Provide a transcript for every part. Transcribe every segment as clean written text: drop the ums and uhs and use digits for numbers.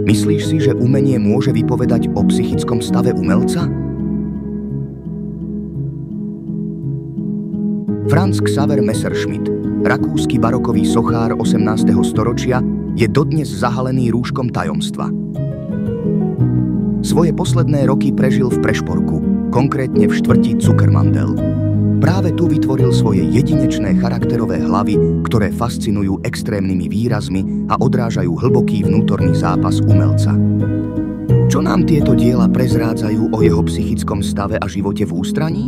Myslíš si, že umenie môže vypovedať o psychickom stave umelca? Franz Xaver Messerschmitt, rakúsky barokový sochár 18. storočia, je dodnes zahalený rúškom tajomstva. Svoje posledné roky prežil v Prešporku, konkrétne v štvrti Zuckermandel. Práve tu vytvoril svoje jedinečné charakterové hlavy, ktoré fascinujú extrémnymi výrazmi a odrážajú hlboký vnútorný zápas umelca. Čo nám tieto diela prezrádzajú o jeho psychickom stave a živote v ústraní?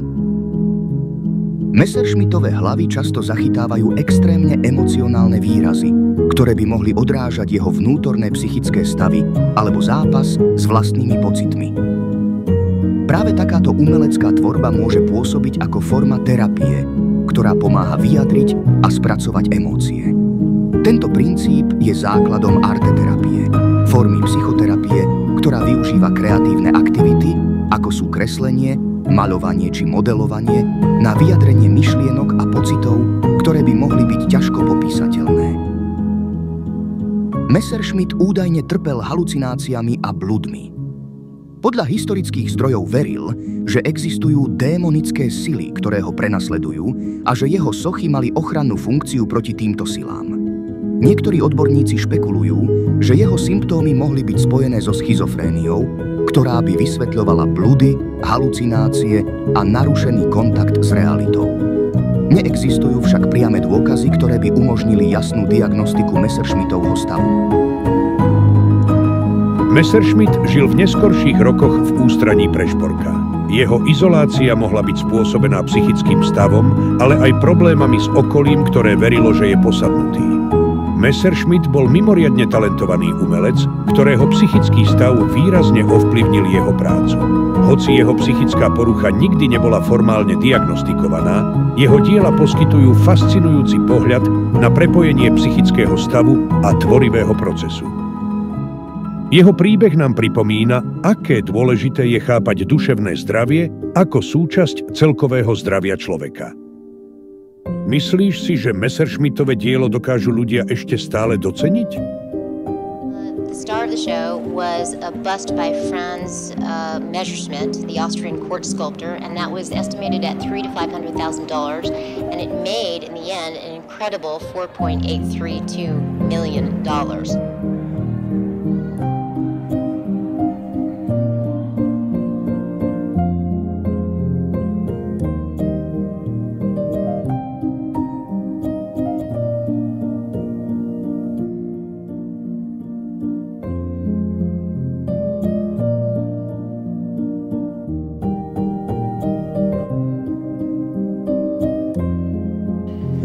Messerschmittove hlavy často zachytávajú extrémne emocionálne výrazy, ktoré by mohli odrážať jeho vnútorné psychické stavy alebo zápas s vlastnými pocitmi. Práve takáto umelecká tvorba môže pôsobiť ako forma terapie, ktorá pomáha vyjadriť a spracovať emócie. Tento princíp je základom arteterapie, formy psychoterapie, ktorá využíva kreatívne aktivity, ako sú kreslenie, maľovanie či modelovanie, na vyjadrenie myšlienok a pocitov, ktoré by mohli byť ťažko popísateľné. Messerschmitt údajne trpel halucináciami a bludmi. Podľa historických zdrojov veril, že existujú démonické sily, ktoré ho prenasledujú a že jeho sochy mali ochrannú funkciu proti týmto silám. Niektorí odborníci špekulujú, že jeho symptómy mohli byť spojené so schizofréniou, ktorá by vysvetľovala bludy, halucinácie a narušený kontakt s realitou. Neexistujú však priame dôkazy, ktoré by umožnili jasnú diagnostiku Messerschmittovho stavu. Messerschmitt žil v neskorších rokoch v ústraní Prešporka. Jeho izolácia mohla byť spôsobená psychickým stavom, ale aj problémami s okolím, ktoré verilo, že je posadnutý. Messerschmitt bol mimoriadne talentovaný umelec, ktorého psychický stav výrazne ovplyvnil jeho prácu. Hoci jeho psychická porucha nikdy nebola formálne diagnostikovaná, jeho diela poskytujú fascinujúci pohľad na prepojenie psychického stavu a tvorivého procesu. Jeho príbeh nám pripomína, aké dôležité je chápať duševné zdravie ako súčasť celkového zdravia človeka. Myslíš si, že Messerschmittove dielo dokážu ľudia ešte stále doceniť? The star of the show was a bust by Franz Messerschmitt, the Austrian court sculptor, and that was estimated at $300,000 to $500,000, and it made, in the end, an incredible $4.832 million.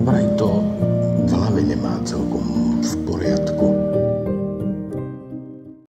Vraj to v hlave nemá celkom v poriadku.